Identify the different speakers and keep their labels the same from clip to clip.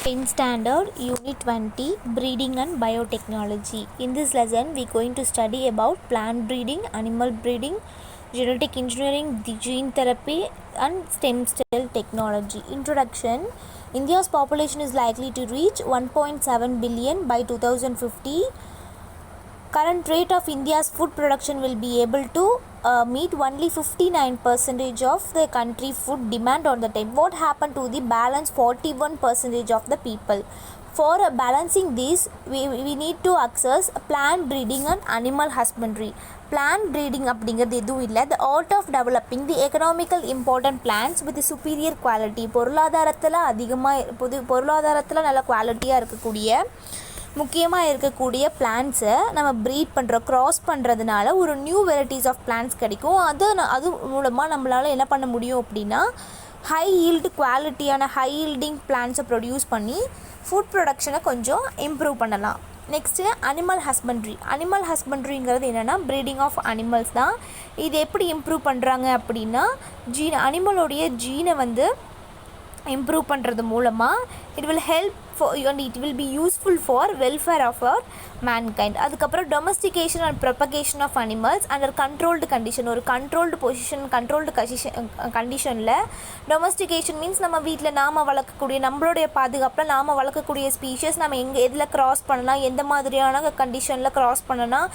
Speaker 1: 10th Standard Unit 20 Breeding and Biotechnology. In this lesson, we are going to study about plant breeding, animal breeding, genetic engineering, the gene therapy, and stem cell technology. Introduction. India's population is likely to reach 1.7 billion by 2050. Current rate of India's food production will be able to meet only 59% of the country food demand on the time. What happened to the balance 41% of the people? For balancing this, we need to access plant breeding and animal husbandry. Plant breeding அப்படிங்கிறது எதுவும் இல்லை, the art of developing the economical important plants with superior quality. பொருளாதாரத்தில் நல்ல குவாலிட்டியாக இருக்கக்கூடிய முக்கியமாக இருக்கக்கூடிய பிளான்ட்ஸை நம்ம ப்ரீட் பண்ணுறோம். க்ராஸ் பண்ணுறதுனால ஒரு நியூ வெரைட்டிஸ் ஆஃப் பிளான்ட்ஸ் கிடைக்கும். அது மூலமாக நம்மளால் என்ன பண்ண முடியும் அப்படின்னா ஹை ஈல்டு குவாலிட்டியான ஹை ஈல்டிங் பிளான்ட்ஸை ப்ரொடியூஸ் பண்ணி ஃபுட் ப்ரொடக்ஷனை கொஞ்சம் இம்ப்ரூவ் பண்ணலாம். நெக்ஸ்ட்டு அனிமல் ஹஸ்பண்ட்ரிங்கிறது என்னென்னா ப்ரீடிங் ஆஃப் அனிமல்ஸ் தான். இது எப்படி இம்ப்ரூவ் பண்ணுறாங்க அப்படின்னா அனிமலோடைய ஜீனை வந்து இம்ப்ரூவ் பண்ணுறது மூலமாக it will help and it will be useful for welfare of our mankind. அதுக்கப்புறம் domestication and propagation of animals under controlled condition. ஒரு controlled கண்டிஷனில் domestication means நம்ம வீட்டில் நாம் வளர்க்கக்கூடிய நம்மளுடைய பாதுகாப்பில் நாம் வளர்க்கக்கூடிய ஸ்பீஷஸ் நம்ம எதில் க்ராஸ் பண்ணலாம், எந்த மாதிரியான கண்டிஷனில் க்ராஸ் பண்ணலாம்,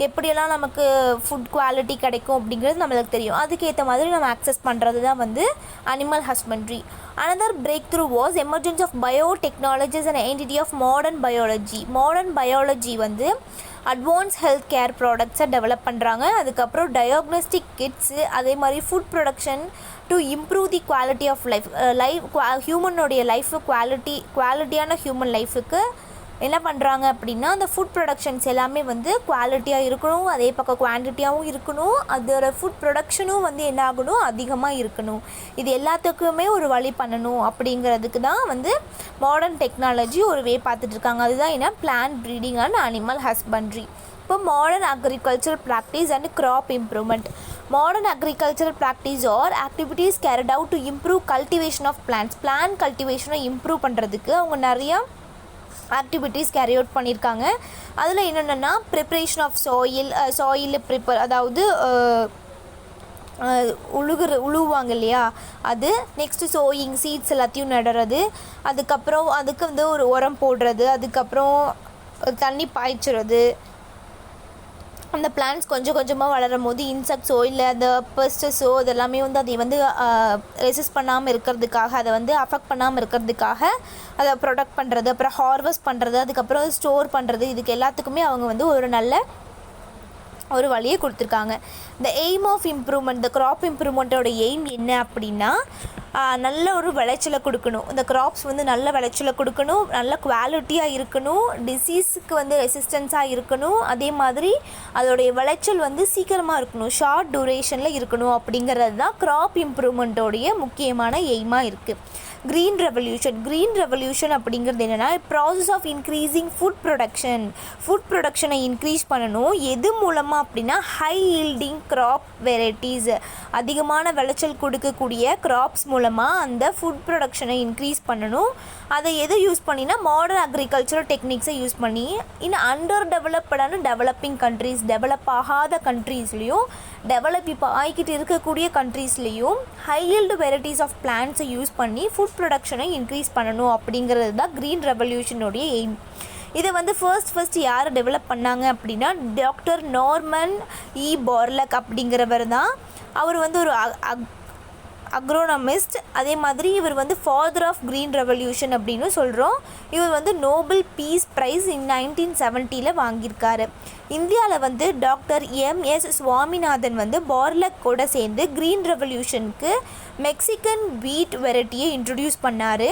Speaker 1: எப்படியெல்லாம் நமக்கு ஃபுட் குவாலிட்டி கிடைக்கும் அப்படிங்கிறது நம்மளுக்கு தெரியும். அதுக்கேற்ற மாதிரி நம்ம ஆக்சஸ் பண்ணுறது தான் வந்து animal husbandry. Another breakthrough was emergence of biotechnology as an entity of modern biology. Modern biology வந்து அட்வான்ஸ் ஹெல்த் கேர் ப்ராடக்ட்ஸை டெவலப் பண்ணுறாங்க. அதுக்கப்புறம் டயக்னோஸ்டிக் கிட்ஸு, அதே மாதிரி food production to improve the quality of ஹியூமனுடைய குவாலிட்டியான ஹியூமன் லைஃபுக்கு என்ன பண்ணுறாங்க அப்படின்னா அந்த ஃபுட் ப்ரொடக்ஷன்ஸ் எல்லாமே வந்து குவாலிட்டியாக இருக்கணும், அதே பக்கம் குவான்டிட்டியாகவும் இருக்கணும், அதோட ஃபுட் ப்ரொடக்ஷனும் வந்து என்ன ஆகணும், அதிகமாக இருக்கணும். இது எல்லாத்துக்குமே ஒரு வழி பண்ணணும் அப்படிங்கிறதுக்கு தான் வந்து மாடர்ன் டெக்னாலஜி ஒரு வே பார்த்துட்ருக்காங்க. அதுதான் என்ன plant breeding and animal husbandry. இப்போ modern agricultural practice and crop improvement. Modern agricultural practice or activities carried out to improve cultivation of plants. Plant cultivation improve பண்ணுறதுக்கு அவங்க நிறையா ஆக்டிவிட்டீஸ் கேரி அவுட் பண்ணியிருக்காங்க. அதில் என்னென்னா ப்ரிப்ரேஷன் ஆஃப் சாயில் ப்ரிப்பேர், அதாவது உழுவாங்க இல்லையா அது. நெக்ஸ்ட்டு சோயிங், சீட்ஸ் எல்லாத்தையும் நடுறது, அதுக்கப்புறம் அதுக்கு வந்து ஒரு உரம் போடுறது, அதுக்கப்புறம் தண்ணி பாய்ச்சுறது. அந்த பிளான்ட்ஸ் கொஞ்சம் கொஞ்சமாக வளரும் போது இன்செக்ட்ஸோ இல்லை அந்த பெஸ்டஸோ இதெல்லாமே வந்து அதை வந்து ரெசிஸ்ட் பண்ணாமல் இருக்கிறதுக்காக, அதை வந்து அஃபெக்ட் பண்ணாமல் இருக்கிறதுக்காக அதை ப்ரொடக்ட் பண்ணுறது, அப்புறம் ஹார்வெஸ்ட் பண்ணுறது, அதுக்கப்புறம் ஸ்டோர் பண்ணுறது, இதுக்கு எல்லாத்துக்குமே அவங்க வந்து ஒரு நல்ல ஒரு வழியை கொடுத்துருக்காங்க. இந்த எய்ம் ஆஃப் இம்ப்ரூவ்மெண்ட், இந்த க்ராப் இம்ப்ரூவ்மெண்ட்டோட எய்ம் என்ன அப்படின்னா நல்ல ஒரு விளைச்சலை கொடுக்கணும். இந்த க்ராப்ஸ் வந்து நல்ல விளைச்சலை கொடுக்கணும், நல்ல குவாலிட்டியாக இருக்கணும், டிசீஸுக்கு வந்து ரெசிஸ்டன்ஸாக இருக்கணும், அதே மாதிரி அதோடைய விளைச்சல் வந்து சீக்கிரமாக இருக்கணும், ஷார்ட் டூரேஷனில் இருக்கணும். அப்படிங்கிறது தான் க்ராப் இம்ப்ரூவ்மெண்ட்டோடைய முக்கியமான எய்மாக இருக்குது. க்ரீன் ரெவல்யூஷன் அப்படிங்கிறது என்னென்னா ப்ராசஸ் ஆஃப் இன்க்ரீஸிங் ஃபுட் ப்ரொடக்ஷனை இன்க்ரீஸ் பண்ணணும். எது மூலமாக அப்படின்னா ஹை ஈல்டிங் க்ராப் வெரைட்டிஸ், அதிகமான விளைச்சல் கொடுக்கக்கூடிய க்ராப்ஸ் மூலமாக அந்த ஃபுட் ப்ரொடக்ஷனை இன்க்ரீஸ் பண்ணணும். அதை எது யூஸ் பண்ணினா மாடர்ன் அக்ரிகல்ச்சரல் டெக்னிக்ஸை யூஸ் பண்ணி இன்னும் அண்டர் டெவலப்டான டெவலப்பிங் கண்ட்ரீஸ், டெவலப் ஆகாத கண்ட்ரீஸ்லேயும் இப்போ ஆகிக்கிட்டு இருக்கக்கூடிய கண்ட்ரீஸ்லேயும் ஹை ஈல்டு வெரைட்டிஸ் ஆஃப் பிளான்ட்ஸை யூஸ் பண்ணி ஃபுட் ப்ரொடக்ஷனை இன்க்ரீஸ் பண்ணணும். அப்படிங்கிறது தான் க்ரீன் ரெவல்யூஷனுடைய எய்ம். இதை வந்து ஃபர்ஸ்ட் யார் டெவலப் பண்ணாங்க அப்படின்னா டாக்டர் நார்மன் போர்லக் அப்படிங்கிறவர் தான். அவர் வந்து ஒரு அக்ரோனமிஸ்ட். அதே மாதிரி இவர் வந்து ஃபாதர் ஆஃப் க்ரீன் ரெவல்யூஷன் அப்படின்னு சொல்கிறோம். இவர் வந்து நோபல் பீஸ் ப்ரைஸ் 1970 வாங்கியிருக்காரு. இந்தியாவில் வந்து டாக்டர் MS சுவாமிநாதன் வந்து பார்லக் கூட சேர்ந்து க்ரீன் ரெவல்யூஷனுக்கு மெக்சிகன் வீட் வெரைட்டியை இன்ட்ரடியூஸ் பண்ணார்.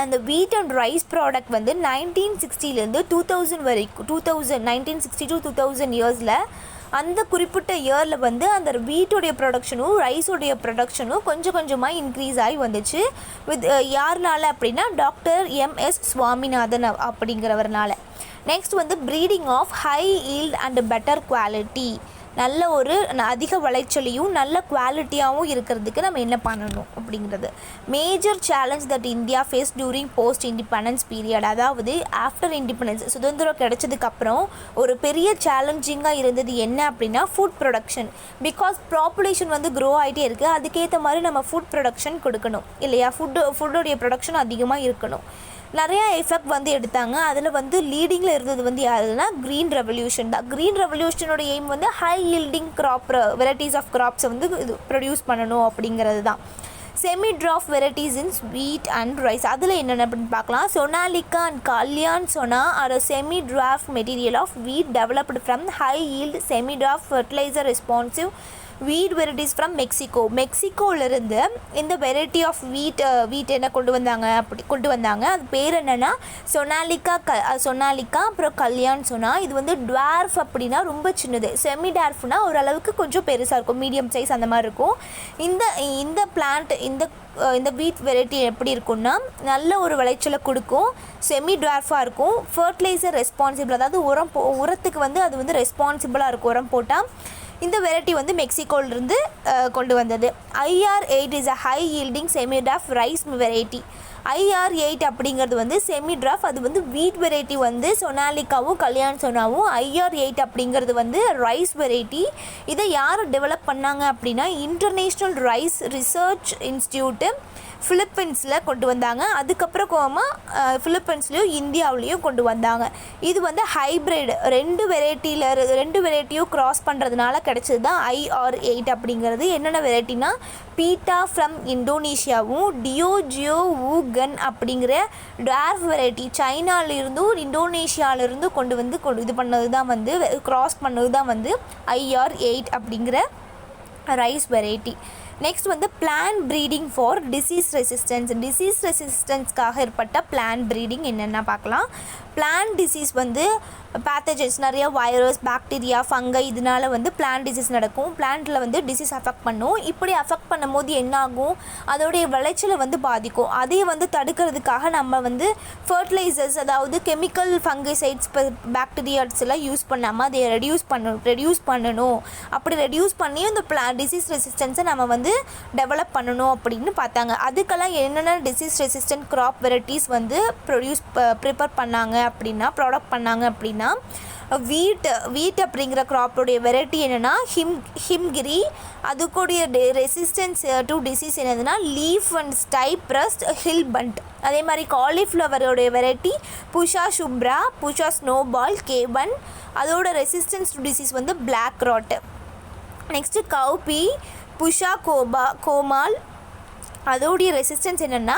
Speaker 1: அந்த வீட் அண்ட் ரைஸ் ப்ராடக்ட் வந்து 1960 2000 வரைக்கும் 1960 to 2000 இயர்ஸில் அந்த குறிப்பிட்ட இயரில் வந்து அந்த வீட்டுடைய ப்ரொடக்ஷனும் ரைஸோடைய ப்ரொடக்ஷனும் கொஞ்சம் கொஞ்சமாக இன்க்ரீஸ் ஆகி வந்துச்சு. யாருனால அப்படின்னா டாக்டர் MS சுவாமிநாதன் அப்படிங்கிறவர்னால. நெக்ஸ்ட் வந்து breeding of high yield and better quality. நல்ல ஒரு அதிக விளைச்சலையும் நல்ல குவாலிட்டியாகவும் இருக்கிறதுக்கு நம்ம என்ன பண்ணணும் அப்படிங்கிறது. Major challenge that India face during post independence period, அதாவது ஆஃப்டர் இண்டிபெண்டன்ஸ் சுதந்திரம் கிடைச்சதுக்கப்புறம் ஒரு பெரிய சேலஞ்சிங்காக இருந்தது என்ன அப்படின்னா ஃபுட் ப்ரொடக்ஷன். பிகாஸ் பாப்புலேஷன் வந்து க்ரோ ஆகிட்டே இருக்குது, அதுக்கேற்ற மாதிரி நம்ம ஃபுட் ப்ரொடக்ஷன் கொடுக்கணும் இல்லையா, ஃபுட்டோடைய ப்ரொடக்ஷன் அதிகமாக இருக்கணும். நிறையா எஃபெக்ட் வந்து எடுத்தாங்க. அதில் வந்து லீடிங்கில் இருந்தது வந்து யாருன்னா க்ரீன் ரெவல்யூஷன் தான். க்ரீன் ரெவல்யூஷனோட எய்ம் வந்து ஹை யீல்டிங் வெரைட்டிஸ் ஆஃப் கிராப்ஸை வந்து இது ப்ரொடியூஸ் பண்ணணும் அப்படிங்கிறது தான். செமி ட்ராஃப் வெரைட்டிஸ் இன் வீட் அண்ட் ரைஸ், அதில் என்னென்ன அப்படின்னு பார்க்கலாம். Sonalika and Kalyan Sona are semi dwarf material of wheat developed from high yield semi dwarf fertiliser responsive wheat varieties from மெக்சிகோவிலேருந்து இந்த வெரைட்டி ஆஃப் வீட் என்ன கொண்டு வந்தாங்க. அது பேர் என்னென்னா சொனாலிக்கா அப்புறம் கல்யாண் சொன்னா. இது வந்து டுவார்ஃப் அப்படின்னா ரொம்ப சின்னது, செமி டார்ஃப்னா ஓரளவுக்கு கொஞ்சம் பெருசாக இருக்கும், மீடியம் சைஸ் அந்த மாதிரி இருக்கும். இந்த பிளான்ட் இந்த வீட் வெரைட்டி எப்படி இருக்குன்னா நல்ல ஒரு விளைச்சலை கொடுக்கும், செமி டுவார்ஃபாக இருக்கும், ஃபர்டிலைசர் ரெஸ்பான்சிபிள், அதாவது உரத்துக்கு வந்து அது வந்து ரெஸ்பான்சிபிளாக இருக்கும் உரம் போட்டால். இந்த வெரைட்டி வந்து மெக்சிகோவிலிருந்து கொண்டு வந்தது. IR8 is a high yielding semi trough rice variety. IR8 அப்படிங்கிறது வந்து செமி ட்ராஃப், அது வந்து வீட் வெரைட்டி வந்து சொனாலிக்காவும் கல்யாண் சொன்னாவும். IR8 அப்படிங்கிறது வந்து ரைஸ் வெரைட்டி. இதை யார் டெவலப் பண்ணாங்க அப்படின்னா இன்டர்நேஷ்னல் ரைஸ் ரிசர்ச் இன்ஸ்டியூட்டு ஃபிலிப்பீன்ஸில் கொண்டு வந்தாங்க. அதுக்கப்புறம் ஃபிலிப்பீன்ஸ்லேயும் இந்தியாவிலையும் கொண்டு வந்தாங்க. இது வந்து ஹைப்ரிட், ரெண்டு வெரைட்டியும் கிராஸ் பண்ணுறதுனால கிடைச்சது தான் IR8 அப்படிங்கிறது. என்னென்ன வெரைட்டினா பீட்டா ஃப்ரம் இந்தோனேஷியாவும் டியோஜியோ ஊகன் அப்படிங்கிற டார்ஃப் வெரைட்டி சைனாலிருந்தும் இந்தோனேஷியாவிலிருந்து இது பண்ணது தான் வந்து கிராஸ் பண்ணது தான் வந்து IR8 அப்படிங்கிற ரைஸ் வெரைட்டி. நெக்ஸ்ட் வந்து பிளான் ப்ரீடிங் ஃபார் டிசீஸ் ரெசிஸ்டன்ஸ்க்காக ஏற்பட்ட பிளான் ப்ரீடிங் என்னென்ன பார்க்கலாம். பிளான் டிசீஸ் வந்து பேத்தஜன்ஸ் நிறைய வைரஸ், பாக்டீரியா, ஃபங்கை, இதனால வந்து பிளான் டிசீஸ் நடக்கும். பிளான்ட்டில் வந்து டிசீஸ் அஃபெக்ட் பண்ணும். இப்படி அஃபெக்ட் பண்ணும்போது என்ன ஆகும், அதோடைய விளைச்சலை வந்து பாதிக்கும். அதை வந்து தடுக்கிறதுக்காக நம்ம வந்து ஃபர்டிலைசர்ஸ், அதாவது கெமிக்கல் ஃபங்கைசைட்ஸ், பாக்டீரியாஸ் எல்லாம் யூஸ் பண்ணாமல் அதை ரெடியூஸ் பண்ணணும். அப்படி ரெடியூஸ் பண்ணி இந்த டிசீஸ் ரெசிஸ்டன்ஸை நம்ம வந்து டெவலப் பண்ணணும் அப்படின்னு பார்த்தாங்க. அதுக்கெல்லாம் என்னென்ன டிசீஸ் ரெசிஸ்டன்ட் கிராப் வெரைட்டிஸ் வந்து ப்ரிப்பேர் பண்ணாங்க அப்படின்னா ப்ராடக்ட் பண்ணாங்க அப்படின்னா வீட் அப்படிங்கிற கிராப்போடைய வெரைட்டி என்னென்னா ஹிம்கிரி. அதுக்குடைய ரெசிஸ்டன்ஸ் டு டிசீஸ் என்னதுன்னா லீஃப் அண்ட் ஸ்டைப்ரஸ்ட் ஹில்பண்ட். அதே மாதிரி காலிஃப்ளவரோடைய வெரைட்டி புஷா சுப்ரா, புஷா ஸ்னோபால், கேபன். அதோட ரெசிஸ்டன்ஸ் டு டிசீஸ் வந்து பிளாக் ராட். நெக்ஸ்ட்டு கவுபி, புஷா கோமால். அதோடைய ரெசிஸ்டன்ஸ் என்னென்னா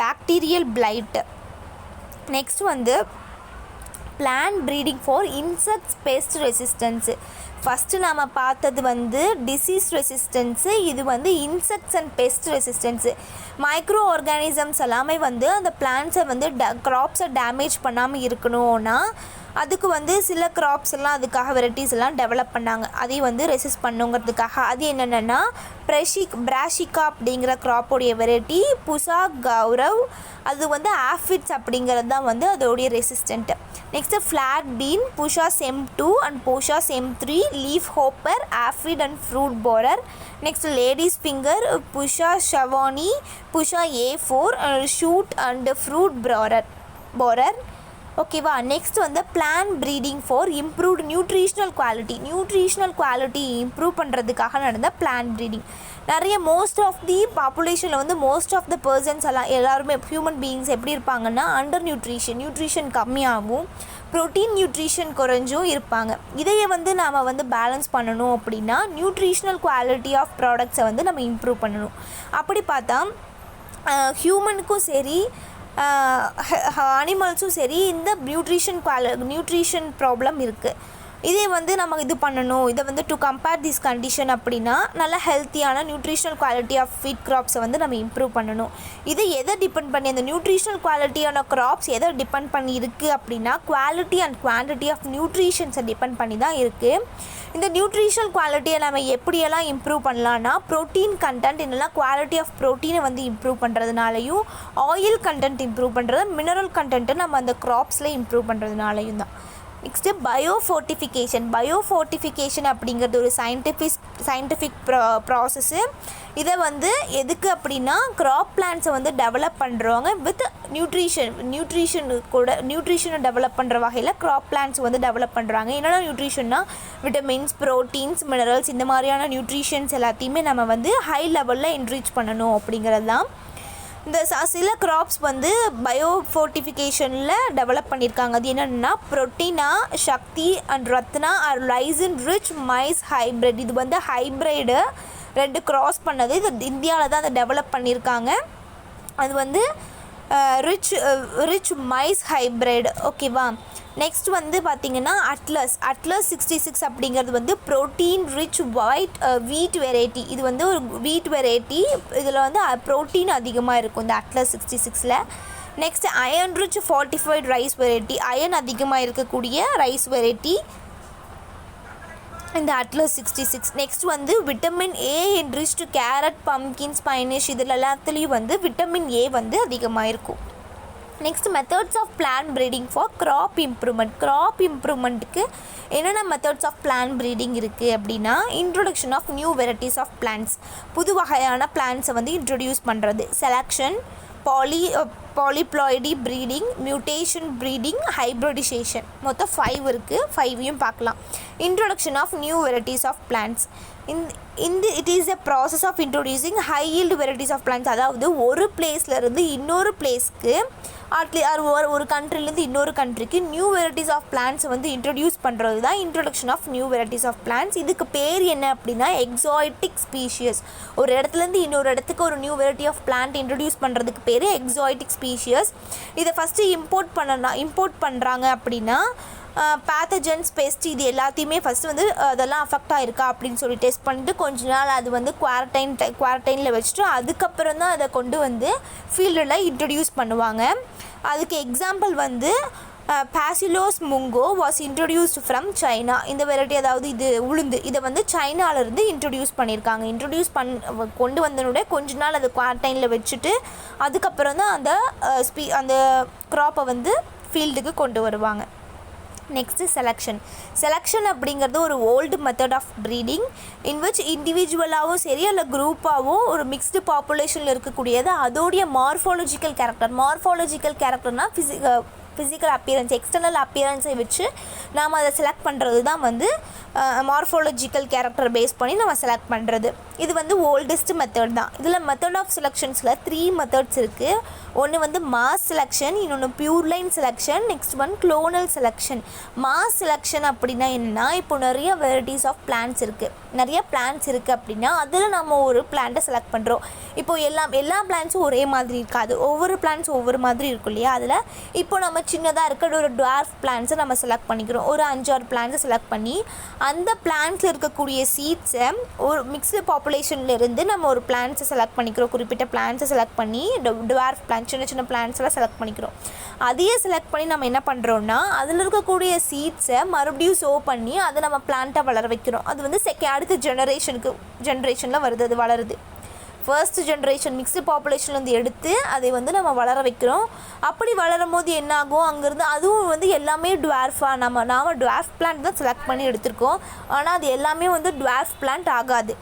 Speaker 1: பாக்டீரியல் பிளைட். நெக்ஸ்ட் வந்து plant breeding for insects best resistance. First நாம் பார்த்தது வந்து டிசீஸ் ரெசிஸ்டன்ஸு, இது வந்து insects and best resistance. Micro organisms எல்லாமே வந்து அந்த பிளான்ட்ஸை வந்து க்ராப்ஸை டேமேஜ் பண்ணாமல் இருக்கணும்னா அதுக்கு வந்து சில கிராப்ஸ் எல்லாம் அதுக்காக வெரைட்டிஸ் எல்லாம் டெவலப் பண்ணாங்க, அதையும் வந்து ரெசிஸ்ட் பண்ணுங்கிறதுக்காக. அது என்னென்னா பிராஷிகா அப்படிங்கிற கிராப்போடைய வெரைட்டி புஷா கௌரவ். அது வந்து ஆஃபிட்ஸ் அப்படிங்கிறது தான் வந்து அதோடைய resistant. Next flat bean Pusa செம்2 அண்ட் புஷா செம்3, leaf hopper, aphid and fruit borer. Next ladies finger Pusa Sawani, Pusa A4, shoot and fruit borer. ஓகேவா. நெக்ஸ்ட் வந்து plant breeding for improved nutritional quality improve பண்ணுறதுக்காக நடந்த பிளான் ப்ரீடிங். நிறைய மோஸ்ட் ஆஃப் தி பாப்புலேஷனில் வந்து most of the persons எல்லாருமே human beings எப்படி இருப்பாங்கன்னா அண்டர் நியூட்ரிஷன் கம்மியாகவும் ப்ரோட்டீன் நியூட்ரிஷன் குறைஞ்சும் இருப்பாங்க. இதையே வந்து நாம் வந்து பேலன்ஸ் பண்ணணும் அப்படின்னா நியூட்ரிஷனல் குவாலிட்டி ஆஃப் ப்ராடக்ட்ஸை வந்து நம்ம இம்ப்ரூவ் பண்ணணும். அப்படி பார்த்தா ஹியூமனுக்கும் சரி அனிமல்ஸும் சரி இந்த நியூட்ரிஷன் ப்ராப்ளம் இருக்குது. இதே வந்து நம்ம இது பண்ணணும், இதை வந்து டு கம்பேர் திஸ் கண்டிஷன் அப்படின்னா நல்ல ஹெல்த்தியான நியூட்ரிஷனல் குவாலிட்டி ஆஃப் ஃபீட் கிராப்ஸை வந்து நம்ம இம்ப்ரூவ் பண்ணணும். இது எதை டிபெண்ட் பண்ணி, அந்த நியூட்ரிஷனல் குவாலிட்டியான கிராப்ஸ் எதை டிபெண்ட் பண்ணி இருக்குது அப்படின்னா குவாலிட்டி அண்ட் குவான்டிட்டி ஆஃப் நியூட்ரிஷன்ஸை டிபெண்ட் பண்ணி தான் இருக்குது. இந்த நியூட்ரிஷனல் குவாலிட்டியை நம்ம எப்படியெல்லாம் இம்ப்ரூவ் பண்ணலான்னா ப்ரோட்டீன் கண்டென்ட், இல்லைனா குவாலிட்டி ஆஃப் ப்ரோட்டீனை வந்து இம்ப்ரூவ் பண்ணுறதுனாலையும், ஆயில் கண்டென்ட் இம்ப்ரூவ் பண்ணுறது, மினரல் கண்டென்ட்டை நம்ம அந்த கிராப்ஸில் இம்ப்ரூவ் பண்ணுறதுனாலையும் தான். நெக்ஸ்ட்டு பயோஃபோர்ட்டிஃபிகேஷன் அப்படிங்கிறது ஒரு சயின்டிஃபிக் ப்ராசஸ்ஸு. இதை வந்து எதுக்கு அப்படின்னா க்ராப் பிளான்ட்ஸை வந்து டெவலப் பண்ணுறவங்க வித் நியூட்ரிஷனை டெவலப் பண்ணுற வகையில் க்ராப் பிளான்ட்ஸ் வந்து டெவலப் பண்ணுறாங்க. என்னென்ன நியூட்ரிஷன்னா விட்டமின்ஸ், ப்ரோட்டீன்ஸ், மினரல்ஸ், இந்த மாதிரியான நியூட்ரிஷன்ஸ் எல்லாத்தையுமே நம்ம வந்து ஹை லெவலில் என்ரிச் பண்ணணும் அப்படிங்கிறது தான். இந்த சில க்ராப்ஸ் வந்து பயோஃபோர்ட்டிஃபிகேஷனில் டெவலப் பண்ணியிருக்காங்க. அது என்னென்னா Protina, Shakti and Rathna are lysine rich maize hybrid. இது வந்து ஹைப்ரிடு 2 கிராஸ் பண்ணது. இது இந்தியாவில் தான் அதை டெவலப் பண்ணியிருக்காங்க. அது வந்து ரிச் மைஸ் ஹைப்ரிட். ஓகேவா. நெக்ஸ்ட் வந்து பார்த்திங்கன்னா அட்லஸ் 66 அப்படிங்கிறது வந்து ப்ரோட்டீன் ரிச் வீட் வெரைட்டி. இது வந்து ஒரு வீட் வெரைட்டி. இதில் வந்து ப்ரோட்டீன் அதிகமாக இருக்கும் இந்த அட்லஸ் 66ல். Next iron rich fortified rice variety. Iron அதிகமாக இருக்கக்கூடிய ரைஸ் வெரைட்டி இந்த அட்லஸ் 66. நெக்ஸ்ட் வந்து vitamin A enriched carrot, pumpkin, spinach, இதில் எல்லாத்துலேயும் வந்து விட்டமின் ஏ வந்து அதிகமாக இருக்கும். Next methods of plant breeding for crop இம்ப்ரூவ்மெண்ட்டுக்கு என்னென்ன மெத்தட்ஸ் ஆஃப் பிளான்ட் ப்ரீடிங் இருக்குது அப்படின்னா introduction of new varieties of plants. புது வகையான பிளான்ட்ஸை வந்து இன்ட்ரொடியூஸ் பண்ணுறது. Selection, polyploidy breeding, mutation breeding, hybridization. மொத்தம் 5 இருக்குது. 5ஐயும் பார்க்கலாம். Introduction of new varieties of plants. It is a process of introducing high yield varieties of plants. அதாவது ஒரு பிளேஸ்லேருந்து இன்னொரு பிளேஸ்க்கு ஒரு கண்ட்ரிலேருந்து இன்னொரு கண்ட்ரிக்கு நியூ வெரைட்டிஸ் ஆஃப் பிளான்ட்ஸ் வந்து இன்ட்ரடியூஸ் பண்ணுறது தான் introduction of new varieties of plants. இதுக்கு பேர் என்ன அப்படின்னா எக்ஸாய்டிக் ஸ்பீஷியஸ். ஒரு இடத்துலேருந்து இன்னொரு இடத்துக்கு ஒரு new variety of plant introduce பண்ணுறதுக்கு பேர் எக்ஸாய்டிக் ஸ்பீஷியஸ். இதை ஃபஸ்ட்டு இம்போர்ட் பண்ணுறாங்க அப்படின்னா பேத்தஜன்ஸ், பெஸ்ட், இது எல்லாத்தையுமே ஃபஸ்ட்டு வந்து அதெல்லாம் அஃபெக்ட் ஆகிருக்கா அப்படின்னு சொல்லி டெஸ்ட் பண்ணிட்டு கொஞ்ச நாள் அது வந்து குவாரண்டைனில் வச்சுட்டு அதுக்கப்புறம் தான் அதை கொண்டு வந்து ஃபீல்டில் இன்ட்ரடியூஸ் பண்ணுவாங்க. அதுக்கு எக்ஸாம்பிள் வந்து பாசிலோஸ் முங்கோ வாஸ் இன்ட்ரடியூஸ்டு ஃப்ரம் சைனா. இந்த வெரைட்டி, அதாவது இது உளுந்து, இதை வந்து சைனாவிலேருந்து இன்ட்ரடியூஸ் பண்ணியிருக்காங்க. கொண்டு வந்தனுடைய கொஞ்ச நாள் அதை குவாரண்டைனில் வச்சுட்டு அதுக்கப்புறம் தான் அந்த க்ராப்பை வந்து ஃபீல்டுக்கு கொண்டு வருவாங்க. நெக்ஸ்ட்டு செலெக்ஷன் அப்படிங்கிறது ஒரு old method of breeding in which இண்டிவிஜுவலாகவும் சரி அல்ல குரூப்பாகவும் ஒரு மிக்ஸ்டு பாப்புலேஷனில் இருக்கக்கூடியது அதோடைய மார்ஃபாலஜிக்கல் கேரக்டர்னால் ஃபிசிக்கல் அப்பியரன்ஸ், எக்ஸ்டர்னல் அப்பியரன்ஸை வச்சு நாம் அதை செலக்ட் பண்ணுறது தான் வந்து மார்ஃபாலஜிக்கல் கேரக்டர் பேஸ் பண்ணி நம்ம செலக்ட் பண்ணுறது. இது வந்து ஓல்டஸ்ட் மெத்தட் தான். இதில் மெத்தட் ஆஃப் செலெக்ஷன்ஸில் 3 மெத்தட்ஸ் இருக்குது. ஒன்று வந்து மாஸ் செலெக்ஷன், இன்னொன்று pure line selection, next one clonal selection. Mass selection அப்படின்னா என்னென்னா, இப்போ நிறைய வெரைட்டிஸ் ஆஃப் பிளான்ட்ஸ் இருக்குது அப்படின்னா அதில் நம்ம ஒரு பிளான்ட்டை செலக்ட் பண்ணுறோம். இப்போது எல்லா பிளான்ட்ஸும் ஒரே மாதிரி இருக்காது. ஒவ்வொரு பிளான்ட்ஸும் ஒவ்வொரு மாதிரி இருக்கும் இல்லையா. அதில் இப்போ நம்ம சின்னதாக இருக்கிற ஒரு டுவார்ஃப் பிளான்ட்ஸை நம்ம செலக்ட் பண்ணிக்கிறோம். ஒரு 5-6 பிளான்ட்ஸை செலக்ட் பண்ணி அந்த பிளான்ட்ஸில் இருக்கக்கூடிய சீட்ஸை ஒரு மிக்ஸ்டு பாப்புலேஷன்லேருந்து நம்ம ஒரு பிளான்ட்ஸை செலக்ட் பண்ணிக்கிறோம். குறிப்பிட்ட பிளான்ட்ஸை செலக்ட் பண்ணி டுவார்ஃப் பிளான்ட், சின்ன பிளான்ட்ஸ் எல்லாம் செலக்ட் பண்ணிக்கிறோம். அதையே செலக்ட் பண்ணி நம்ம என்ன பண்ணுறோம்னா அதில் இருக்கக்கூடிய சீட்ஸை மறுபடியும் சோ பண்ணி அதை நம்ம பிளான்ட்டை வளர வைக்கிறோம். அது வந்து அடுத்த ஜென்ரேஷனில் வருது, அது வளருது. ஃபர்ஸ்ட் ஜென்ரேஷன் மிக்ஸ்டு பாப்புலேஷன்லேருந்து எடுத்து அதை வந்து நம்ம வளர வைக்கிறோம். அப்படி வளரும் போது என்னாகும், அங்கேருந்து அதுவும் வந்து எல்லாமே டுவார்ஃபாக நாம் டுவார்ஃப் பிளான்ட் தான் செலக்ட் பண்ணி எடுத்திருக்கோம். ஆனால் அது எல்லாமே வந்து டுவார்ஃப் பிளான்ட் ஆகாது.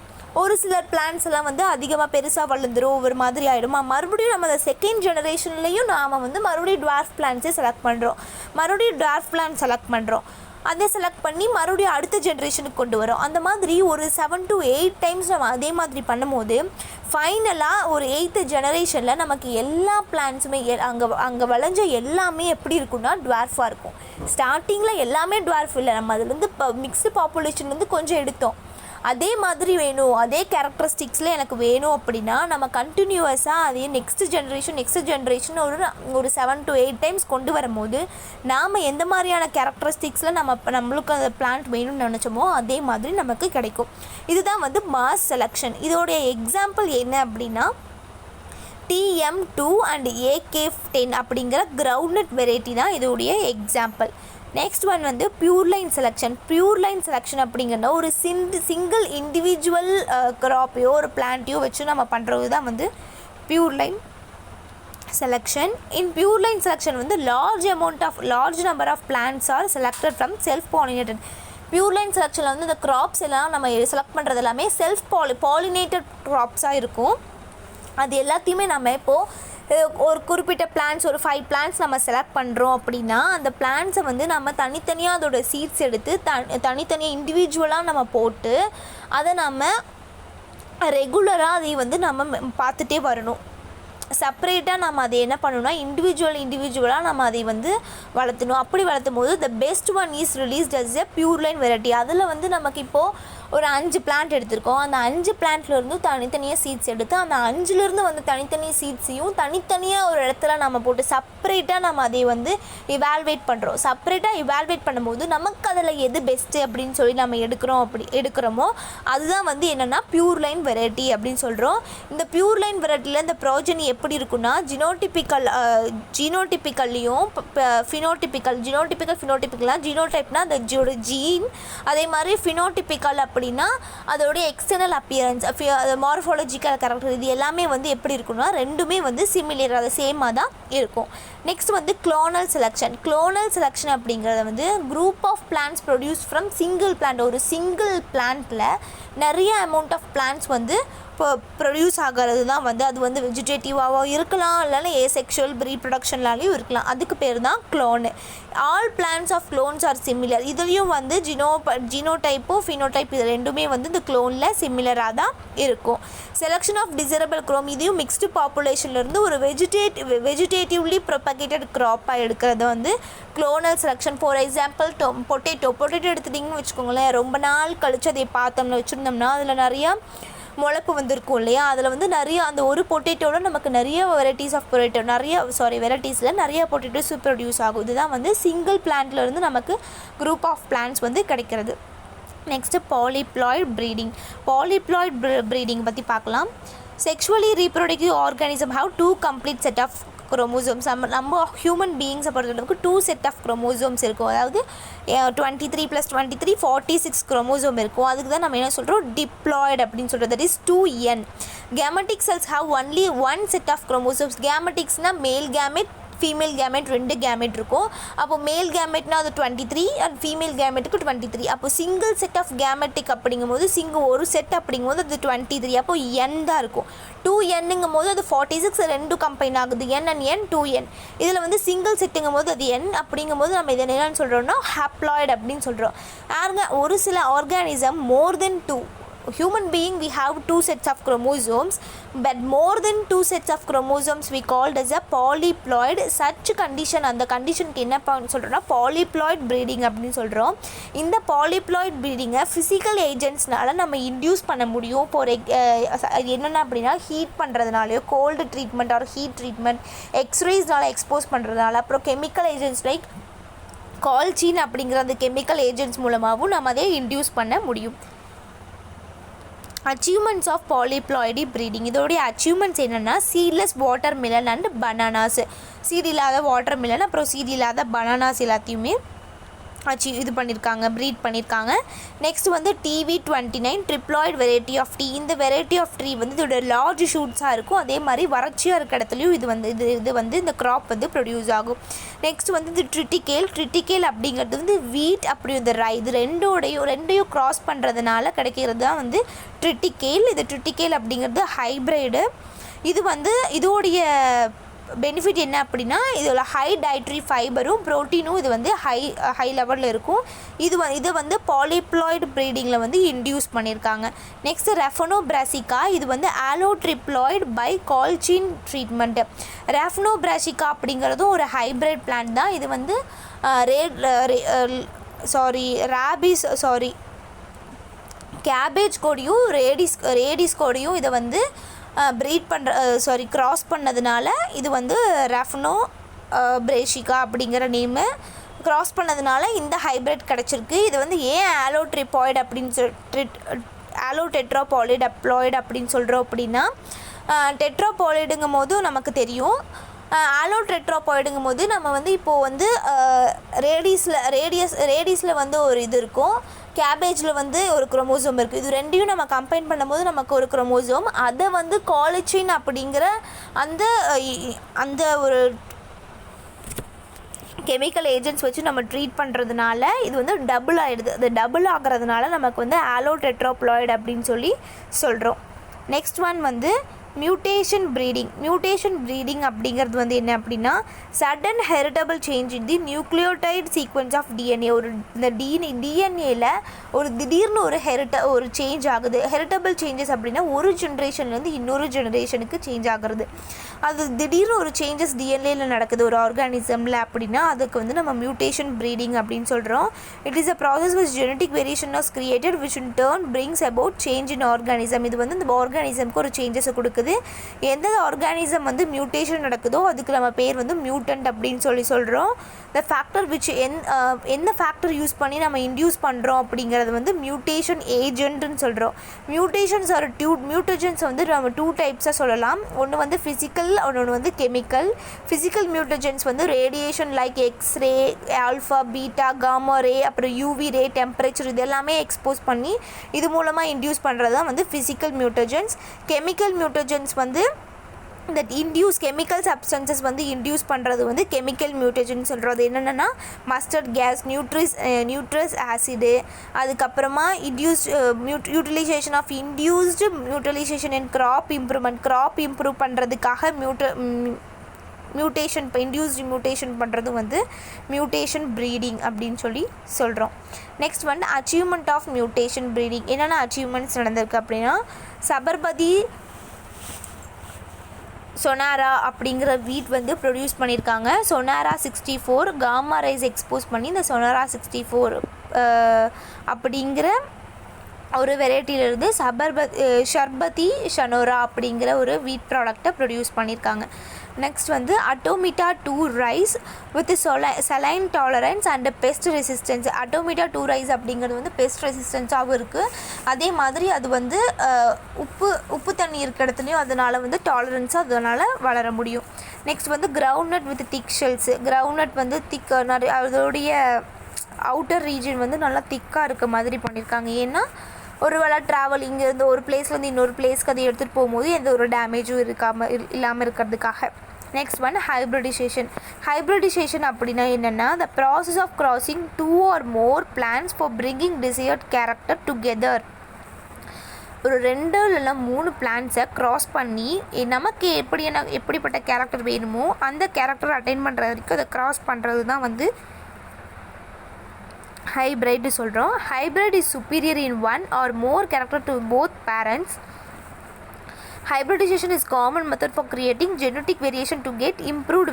Speaker 1: ஒரு சில பிளான்ட்ஸ் எல்லாம் வந்து அதிகமாக பெருசாக வளர்ந்துடும், ஒவ்வொரு மாதிரி ஆகிடுமா. மறுபடியும் நம்ம அந்த செகண்ட் ஜெனரேஷன்லேயும் நாம் வந்து மறுபடியும் டுவார்ஃப் பிளான்ட்ஸே செலக்ட் பண்ணுறோம். அதை செலக்ட் பண்ணி மறுபடியும் அடுத்த ஜென்ரேஷனுக்கு கொண்டு வரோம். அந்த மாதிரி ஒரு 7 to 8 டைம்ஸ் நம்ம அதே மாதிரி பண்ணும்போது ஃபைனலாக ஒரு 8th ஜெனரேஷனில் நமக்கு எல்லா பிளான்ட்ஸுமே அங்கே விளைஞ்ச எல்லாமே எப்படி இருக்குன்னா டுவார்ஃபாக இருக்கும். ஸ்டார்டிங்கில் எல்லாமே டுவார்ஃப் இல்லை, நம்ம அதுலேருந்து மிக்ஸ்டு பாப்புலேஷன்லேருந்து கொஞ்சம் எடுத்தோம். அதே மாதிரி வேணும், அதே கேரக்டரிஸ்டிக்ஸில் எனக்கு வேணும் அப்படின்னா நம்ம கண்டினியூவஸாக அதே நெக்ஸ்ட் ஜென்ரேஷன் ஒரு 7 to 8 டைம்ஸ் கொண்டு வரும்போது நாம் எந்த மாதிரியான கேரக்டரிஸ்டிக்ஸில் நம்மளுக்கு அந்த பிளான்ட் வேணும்னு நினச்சோமோ அதே மாதிரி நமக்கு கிடைக்கும். இதுதான் வந்து மாஸ் செலெக்ஷன். இதோடைய எக்ஸாம்பிள் என்ன அப்படின்னா TM2 and AK10 அப்படிங்கிற கிரவுண்ட்நட் வெரைட்டி தான் இதோடைய எக்ஸாம்பிள். நெக்ஸ்ட் ஒன் வந்து பியூர் லைன் செலெக்ஷன் அப்படிங்கிற ஒரு சிங்கிள் இண்டிவிஜுவல் க்ராப்பையோ ஒரு பிளான்ட்டையோ வச்சு நம்ம பண்ணுறது தான் வந்து pure line selection. In pure line selection வந்து large number of plants are selected from self pollinated. Pure line செலெக்ஷனில் வந்து இந்த க்ராப்ஸ் எல்லாம் நம்ம செலக்ட் பண்ணுறது எல்லாமே செல்ஃப் பாலினேட்டட் க்ராப்ஸாக இருக்கும். அது எல்லாத்தையுமே நம்ம இப்போது ஒரு குறிப்பிட்ட பிளான்ஸ் ஒரு 5 பிளான்ஸ் நம்ம செலக்ட் பண்ணுறோம் அப்படின்னா அந்த பிளான்ஸை வந்து நம்ம தனித்தனியாக அதோட சீட்ஸ் எடுத்து தனித்தனியாக இண்டிவிஜுவலாக நம்ம போட்டு அதை நம்ம ரெகுலராக அதை வந்து நம்ம பார்த்துட்டே வரணும். செப்பரேட்டாக நம்ம அதை என்ன பண்ணணும்னா இண்டிவிஜுவலாக நம்ம அதை வந்து வளர்த்தணும். அப்படி வளர்த்தும் போது the best one is released as a pure line variety. அதில் வந்து நமக்கு இப்போது ஒரு 5 பிளான்ட் எடுத்திருக்கோம். அந்த 5 பிளான்ட்லேருந்து தனித்தனியாக சீட்ஸ் எடுத்து அந்த 5லேருந்து வந்து தனித்தனி சீட்ஸையும் தனித்தனியாக ஒரு இடத்துல நம்ம போட்டு செப்பரேட்டாக நம்ம அதை வந்து இவால்வேட் பண்ணுறோம். செப்பரேட்டாக இவால்வேட் பண்ணும்போது நமக்கு அதில் எது பெஸ்ட்டு அப்படின்னு சொல்லி நம்ம எடுக்கிறோமோ அதுதான் வந்து என்னென்னா பியூர் லைன் வெரைட்டி அப்படின்னு சொல்கிறோம். இந்த பியூர் லைன் வெரைட்டியில் இந்த ப்ரோஜனி எப்படி இருக்குன்னா ஜீனோடிப்பிக்கல்லையும் ஃபினோடிப்பிக்கல்னால் ஜீனோடைப்னா அந்த ஜீன், அதே மாதிரி ஃபினோடிப்பிக்கல் அப்படின்னா அதோடைய எக்ஸ்டர்னல் அப்பியரன்ஸ், மார்ஃபாலஜிக்கல் கேரக்டர், இது எல்லாமே வந்து எப்படி இருக்குன்னா ரெண்டுமே வந்து சிமிலர், அது சேமாக தான் இருக்கும். நெக்ஸ்ட் வந்து க்ளோனல் செலெக்ஷன் அப்படிங்கிறத வந்து group of plants produce from single plant. ஒரு சிங்கிள் பிளான்ட்டில் நிறைய அமௌண்ட் ஆஃப் பிளான்ட்ஸ் வந்து இப்போ ப்ரொடியூஸ் ஆகிறது தான் வந்து அது வந்து வெஜிடேட்டிவாகவும் இருக்கலாம், இல்லைன்னா ஏசெக்ஷுவல் ரீப்ரொடக்ஷன்லாலையும் இருக்கலாம். அதுக்கு பேர் தான் clone. All plants of clones are similar. இதுலேயும் வந்து ஜீனோடைப்பு ஃபினோடைப் இது ரெண்டுமே வந்து இந்த க்ளோனில் சிமிலராக தான் இருக்கும். செலெக்ஷன் ஆஃப் டிசைரபிள் க்ரோம், இதையும் மிக்ஸ்டு பாப்புலேஷன்லேருந்து ஒரு வெஜிடேட்டிவ்லி ப்ரொபகேட்டட் க்ராப்பாக எடுக்கிறது வந்து க்ளோனல் செலெக்ஷன். ஃபார் எக்ஸாம்பிள் பொட்டேட்டோ எடுத்துட்டிங்கன்னு வச்சுக்கோங்களேன். ரொம்ப நாள் கழித்து அதை பார்த்தோம்னா வச்சுருந்தோம்னா அதில் நிறையா முளைப்பு வந்துருக்கும் இல்லையா, அதில் வந்து நிறைய அந்த ஒரு பொட்டேட்டோவில் நமக்கு நிறைய வெரைட்டிஸில் நிறைய பொட்டேட்டோஸ் ப்ரொடியூஸ் ஆகும். இதுதான் வந்து சிங்கிள் பிளான்ட்லேருந்து நமக்கு குரூப் ஆஃப் பிளான்ட்ஸ் வந்து கிடைக்கிறது. நெக்ஸ்ட்டு பாலிப்ளாய்ட் ப்ரீடிங் பற்றி பார்க்கலாம். Sexually reproductive organism have 2 complete set of chromosomes. நம்ம ஹியூமன் பீயிங்ஸை பொறுத்தளவுக்கு 2 செட் ஆஃப் குரோமோசோம்ஸ் இருக்கும். அதாவது 23 + 23 46 குரோமோசோம் இருக்கும். அதுக்கு தான் நம்ம என்ன சொல்கிறோம், டிப்ளாய்டு அப்படின்னு சொல்கிறது. That is 2n. Gametic cells have only 1 set of chromosomes. கேமெட்டிக்ஸ்னால் male gamete female gamete 2 gamete இருக்கும். அப்போ மேல் கேமெட்னா அது 23 அண்ட் ஃபீமேல் கேமெட்டுக்கு 23. அப்போ சிங்கிள் செட் ஆஃப் கேமெட்டிக் அப்படிங்கும்போது ஒரு செட் அப்படிங்கும்போது அது 23. அப்போ n தான் இருக்கும். 2nங்கும் போது அது 46 ரெண்டும் கம்பைன் ஆகுது. n and n 2n. இதில் வந்து சிங்கிள் செட்டுங்கும் போது அது n அப்படிங்கும்போது நம்ம இதை என்னென்னு சொல்கிறோம்னா ஹாப்ளாய்டு அப்படின்னு சொல்கிறோம். ஒரு சில organism more then 2. Human being we have 2 sets of chromosomes, but more than 2 sets of chromosomes we called as a polyploid. Such condition, அந்த கண்டிஷனுக்கு என்ன சொல்கிறோம்னா polyploid breeding அப்படின்னு சொல்கிறோம். இந்த polyploid breeding-ஐ ஃபிசிக்கல் ஏஜென்ட்ஸ்னால நம்ம இன்டியூஸ் பண்ண முடியும். என்னென்ன அப்படின்னா ஹீட் பண்ணுறதுனாலையோ, cold treatment or heat treatment, எக்ஸ்ரேஸ்னால எக்ஸ்போஸ் பண்ணுறதுனால, அப்புறம் கெமிக்கல் ஏஜென்ட்ஸ் லைக் கால்சின் அப்படிங்கிற அந்த கெமிக்கல் ஏஜென்ட்ஸ் மூலமாகவும் நம்ம அதை இன்டியூஸ் பண்ண முடியும். Achievements of polyploidy breeding. இதோடைய அச்சீவ்மெண்ட்ஸ் என்னென்னா seedless watermelon and bananas. Seed இல்லாத வாட்டர் மிலன் அப்புறம் சீட் இல்லாத பனானாஸ் எல்லாத்தையுமே ப்ரீட் பண்ணியிருக்காங்க. நெக்ஸ்ட் வந்து TV29 triploid variety of tea. இந்த வெரைட்டி ஆஃப் ட்ரீ வந்து இதோட லார்ஜ் ஷூட்ஸாக இருக்கும். அதே மாதிரி வறட்சியாக இருக்க இடத்துலையும் இது வந்து இந்த க்ராப் வந்து ப்ரொடியூஸ் ஆகும். நெக்ஸ்ட் வந்து இது ட்ரிட்டிகேல் அப்படிங்கிறது வந்து வீட் அப்படி இந்த ரை, இது ரெண்டையும் க்ராஸ் பண்ணுறதுனால கிடைக்கிறது தான் வந்து ட்ரிட்டிகேல். இது ட்ரிட்டிகேல் அப்படிங்கிறது ஹைப்ரைடு. இது வந்து இதோடைய பெனிஃபிட் என்ன அப்படின்னா இதில் ஹை டயட்ரி ஃபைபரும் ப்ரோட்டீனும் இது வந்து ஹை லெவலில் இருக்கும். இது வந்து பாலிப்ளாய்டு ப்ரீடிங்கில் வந்து இன்டியூஸ் பண்ணியிருக்காங்க. நெக்ஸ்ட் ரெஃபனோபிராசிகா. இது வந்து ஆலோட்ரிப்ளாய்டு பை கால்சின் ட்ரீட்மெண்ட்டு. ரெஃபனோபிராசிகா அப்படிங்கிறதும் ஒரு ஹைப்ரிட் பிளான்ட் தான். இது வந்து கேபேஜ் கோடியும் ரேடிஸ் கோடியும் இதை வந்து கிராஸ் பண்ணதுனால இது வந்து ரெஃபனோ பிரேஷிகா அப்படிங்கிற நேமு கிராஸ் பண்ணதுனால இந்த ஹைப்ரிட் கிடச்சிருக்கு. இது வந்து ஏன் ஆலோடெட்ராபாலிட் அப்படின்னு சொல்கிறோம் அப்படின்னா டெட்ராபாலிடுங்கும் போது நமக்கு தெரியும். ஆலோடெட்ராபாலிடுங்கும் போது நம்ம வந்து இப்போது வந்து ரேடியஸில் வந்து ஒரு இது இருக்கும். கேபேஜில் வந்து ஒரு குரோமோசோம் இருக்குது. இது ரெண்டையும் நம்ம கம்பைன் பண்ணும்போது நமக்கு ஒரு குரோமோசோம். அதை வந்து காலிச்சின் அப்படிங்கிற அந்த அந்த ஒரு கெமிக்கல் ஏஜென்ட்ஸ் வச்சு நம்ம ட்ரீட் பண்ணுறதுனால இது வந்து டபுள் ஆகிடுது. அது டபுள் ஆகிறதுனால நமக்கு வந்து ஆலோடெட்ராப்ளாய்டு அப்படின்னு சொல்கிறோம். நெக்ஸ்ட் ஒன் வந்து மியூட்டேஷன் ப்ரீடிங் அப்படிங்கிறது வந்து என்ன அப்படின்னா sudden heritable change in the nucleotide sequence of DNA. ஒரு இந்த டிஎன்ஏல ஒரு திடீர்னு ஒரு சேஞ்ச் ஆகுது. ஹெரிட்டபிள் சேஞ்சஸ் அப்படின்னா ஒரு ஜென்ரேஷன்லேருந்து இன்னொரு ஜெனரேஷனுக்கு சேஞ்ச் ஆகுறது. அது திடீர்னு ஒரு சேஞ்சஸ் டிஎன்ஏல நடக்குது ஒரு ஆர்கானிசமில் அப்படின்னா அதுக்கு வந்து நம்ம மியூட்டேஷன் ப்ரீடிங் அப்படின்னு சொல்கிறோம். It is a process which genetic variation as created which in turn brings about change in organism. இது வந்து இந்த ஆர்கானிசம்க்கு ஒரு சேஞ்சஸை கொடுக்குது. எந்த ஆர்கானிசம் வந்து மியூட்டேஷன் நடக்குதோ அதுக்கு நம்ம பேர் வந்து மியூட்டன்ட் அப்படின்னு சொல்கிறோம். த ஃபேக்டர் விச் எந்த ஃபேக்டர் யூஸ் பண்ணி நம்ம இன்டியூஸ் பண்ணுறோம் அப்படிங்கிறது வந்து மியூட்டேஷன் ஏஜென்ட்னு சொல்கிறோம். மியூட்டேஷன்ஸ் வந்து நம்ம 2 டைப்ஸாக சொல்லலாம். ஒன்று வந்து ஃபிசிக்கல், ஒன்று வந்து கெமிக்கல். ஃபிசிக்கல் மியூட்டேஷன்ஸ் வந்து radiation like X-ray, alpha, beta, gamma ray, அப்புறம் யூவி ரே, டெம்பரேச்சர் இது எல்லாமே எக்ஸ்போஸ் பண்ணி இது மூலமாக இன்டியூஸ் பண்ணுறது தான் வந்து ஃபிசிக்கல் மியூட்டேஷன்ஸ். கெமிக்கல் மியூட்டேஷன்ஸ் வந்து இந்த கெமிக்கல் சப்ஸ்டன்சஸ் வந்து இன்டியூஸ் பண்ணுறது வந்து கெமிக்கல் மியூட்டேஷன் சொல்கிறது. என்னென்னா மஸ்டர்ட் கேஸ், நியூட்ரஸ் ஆசிடு, அதுக்கப்புறமா utilisation of induced mutilisation in crop improve பண்ணுறதுக்காக இன்டியூஸ்டு மியூட்டேஷன் பண்ணுறது வந்து மியூட்டேஷன் ப்ரீடிங் அப்படின்னு சொல்கிறோம். நெக்ஸ்ட் வந்து அச்சீவ்மெண்ட் ஆஃப் மியூட்டேஷன் ப்ரீடிங். என்னென்ன அச்சீவ்மெண்ட்ஸ் நடந்திருக்கு அப்படின்னா சபர்மதி சொனாரா அப்படிங்கிற வீட் வந்து ப்ரொடியூஸ் பண்ணியிருக்காங்க. சொனாரா 64 காமா ரைஸ் எக்ஸ்போஸ் பண்ணி இந்த சொனாரா 64 அப்படிங்கிற ஒரு வெரைட்டியிலிருந்து ஷர்பதி ஷனோரா அப்படிங்கிற ஒரு வீட் ப்ராடக்டை ப்ரொடியூஸ் பண்ணியிருக்காங்க. நெக்ஸ்ட் வந்து Atomita 2 rice with saline tolerance and pest resistance. Atomita 2 rice அப்படிங்கிறது வந்து பெஸ்ட் ரெசிஸ்டன்ஸாகவும் இருக்குது. அதே மாதிரி அது வந்து உப்பு தண்ணி இருக்கிற இடத்துலையும் அதனால் வந்து டாலரன்ஸாக அதனால் வளர முடியும். நெக்ஸ்ட் வந்து groundnut with thick shells. Groundnut வந்து அதோடைய அவுட்டர் ரீஜன் வந்து நல்லா திக்காக இருக்க மாதிரி பண்ணியிருக்காங்க. ஏன்னா ஒரு வேளை ட்ராவல் இங்கேருந்து ஒரு பிளேஸ்லேருந்து இன்னொரு பிளேஸ்க்கு அதை எடுத்துகிட்டு போகும்போது எந்த ஒரு டேமேஜும் இல்லாமல் இருக்கிறதுக்காக. நெக்ஸ்ட் ஒன் ஹைப்ரிடிசேஷன் அப்படின்னா என்னென்னா the process of crossing 2 or more plants for bringing desired character together. ஒரு 2 இல்லைனா 3 பிளான்ஸை க்ராஸ் பண்ணி நமக்கு எப்படிப்பட்ட கேரக்டர் வேணுமோ அந்த கேரக்டரை அட்டைன் பண்ணுற வரைக்கும் அதை க்ராஸ் பண்ணுறது தான் வந்து ஹைப்ரிட் சொல்கிறோம். Hybrid is superior in 1 or more character to both parents. Hybridization is common method for creating genetic variation to get improved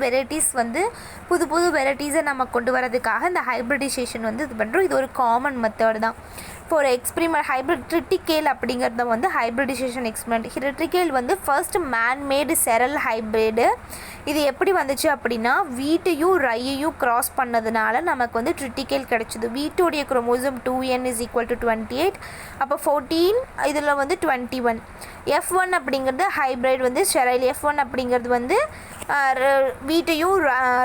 Speaker 1: varieties வந்து புது வெரைட்டிஸை நம்ம கொண்டு வரதுக்காக இந்த ஹைப்ரிடைசேஷன் வந்து இது பண்ணுறோம். இது ஒரு காமன் மெத்தட் தான். இப்போ ஒரு எக்ஸ்பிரிமெண்ட் ட்ரிட்டிகேல் அப்படிங்கிறத வந்து ஹைப்ரிடைசேஷன் எக்ஸ்பிரிமெண்ட். ட்ரிட்டிகேல் வந்து ஃபர்ஸ்ட் மேன்மேடு செரல் ஹைப்ரிடு. இது எப்படி வந்துச்சு அப்படின்னா வீட்டையும் ரையையும் கிராஸ் பண்ணதுனால நமக்கு வந்து ட்ரிட்டிகேல் கிடச்சிது. வீட்டோடைய குரோமோசோம் 2n = 28, அப்போ 14, இதில் வந்து 21. F1 அப்படிங்கிறது ஹைப்ரிட் வந்து ஸ்டெரைல். F1 அப்படிங்கிறது வந்து வீட்டையும்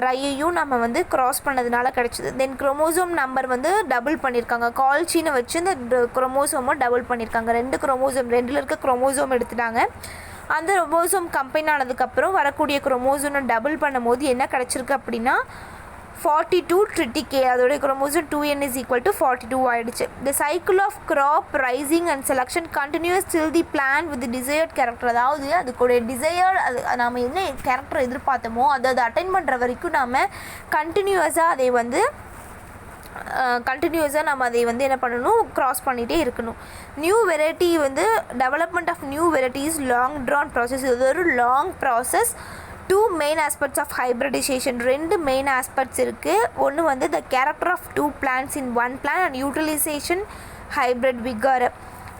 Speaker 1: ரையையும் நம்ம வந்து கிராஸ் பண்ணதுனால கிடச்சிது. தென் குரோமோசோம் நம்பர் வந்து டபுள் பண்ணியிருக்காங்க. கால்ச்சின்னு வச்சு இந்த குரோமோசோமை டபுள் பண்ணியிருக்காங்க. 2 குரோமோசோம் 2ல் இருக்க குரோமோசோம் எடுத்துட்டாங்க. அந்த குரோமோசோம் கம்பைன் ஆனதுக்கப்புறம் வரக்கூடிய குரோமோசோனை டபுள் பண்ணும்போது என்ன கிடச்சிருக்கு அப்படின்னா 42 ட்ரிட்டிகே. அதோடைய குரோமோசோம் 2n = 42 ஆகிடுச்சு. The cycle of crop raising and selection continues till the plan with desired character. அதாவது அதுக்குடைய அது நாம் என்ன கேரக்டர் எதிர்பார்த்தோமோ அதை அட்டைன் பண்ணுற வரைக்கும் நாம் கண்டினியூஸாக நம்ம அதை வந்து என்ன பண்ணணும், கிராஸ் பண்ணிகிட்டே இருக்கணும். நியூ வெரைட்டி வந்து development of new varieties long drawn process. இது ஒரு long process. 2 main aspects of hybridization. 2 main aspects இருக்குது. ஒன்று வந்து the character of 2 plants in 1 plant and utilization hybrid vigor.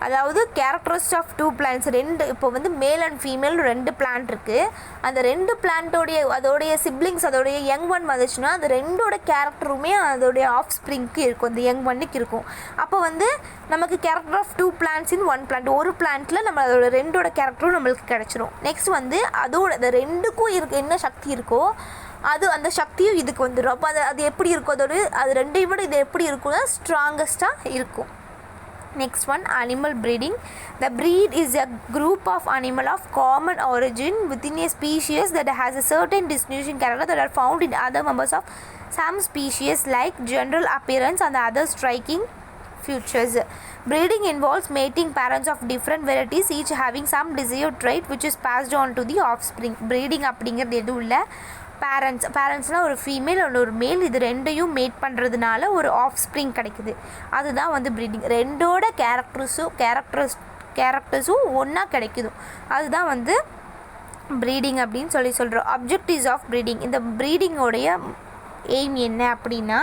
Speaker 1: அதாவது கேரக்டரிஸ்ட் ஆஃப் 2 பிளான்ஸ். இப்போ வந்து மேல் அண்ட் ஃபீமேல் 2 பிளான்ட் இருக்குது. அந்த 2 பிளான்ட்டோடைய அதோடைய சிப்ளிங்ஸ் அதோடைய யங் ஒன் வந்துச்சுன்னா அந்த 2ஓட கேரக்டருமே அதோடைய ஆஃப் ஸ்ப்ரிங்க்கு இருக்கும், அந்த யங் ஒன்னுக்கு இருக்கும். அப்போ வந்து நமக்கு character of 2 plans in 1 plant. ஒரு பிளான்ட்டில் நம்ம அதோட 2ஓட கேரக்டரும் நம்மளுக்கு கிடச்சிரும். நெக்ஸ்ட் வந்து அதோட இந்த 2க்கும் என்ன சக்தி இருக்கோ அது அந்த சக்தியும் இதுக்கு வந்துடும். அப்போ அது எப்படி இருக்கும், அது ரெண்டையும் விட இது எப்படி இருக்கும்னா ஸ்ட்ராங்கஸ்ட்டாக இருக்கும். Next one, animal breeding. The breed is a group of animal of common origin within a species that has a certain distinguishing character that are found in other members of some species, like general appearance and other striking features. Breeding involves mating parents of different varieties, each having some desired trait which is passed on to the offspring. Breeding அப்படிங்கிறது எதுவும் இல்லை, பேரண்ட்ஸ்னால் ஒரு female and ஒரு மேல், இது ரெண்டையும் mat பண்ணுறதுனால ஒரு ஆஃப் ஸ்ப்ரிங் கிடைக்குது. அதுதான் வந்து ப்ரீடிங். ரெண்டோட கேரக்டர்ஸும் ஒன்றா கிடைக்குது. அதுதான் வந்து ப்ரீடிங் அப்படின்னு சொல்கிறோம். Objectives of breeding. இந்த ப்ரீடிங்கோடைய எய்ம் என்ன அப்படின்னா,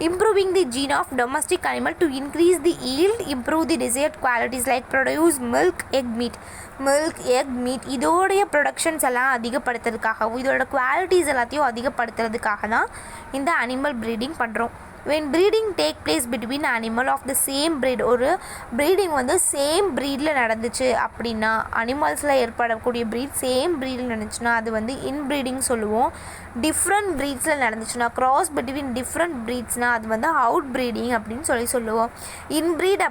Speaker 1: improving the gene of domestic animal to increase the yield, improve the desired qualities like produce milk, egg meat. இதோடைய ப்ரொடக்ஷன்ஸ் எல்லாம் அதிகப்படுத்துறதுக்காகவும் இதோட குவாலிட்டிஸ் எல்லாத்தையும் அதிகப்படுத்துறதுக்காக தான் இந்த அனிமல் ப்ரீடிங் பண்ணுறோம். when breeding take place between animal of the same breed, ஒரு ப்ரீடிங் வந்து சேம் ப்ரீடில் நடந்துச்சு அப்படின்னா, அனிமல்ஸில் ஏற்படக்கூடிய ப்ரீட் சேம் ப்ரீடில் நடந்துச்சுன்னா அது வந்து இன்ப்ரீடிங் சொல்லுவோம். டிஃப்ரெண்ட் ப்ரீட்ஸில் நடந்துச்சுன்னா, க்ராஸ் பிட்வீன் டிஃப்ரெண்ட் ப்ரீட்ஸ்னால் அது வந்து அவுட் ப்ரீடிங் அப்படின்னு சொல்லுவோம். இன்ப்ரீட்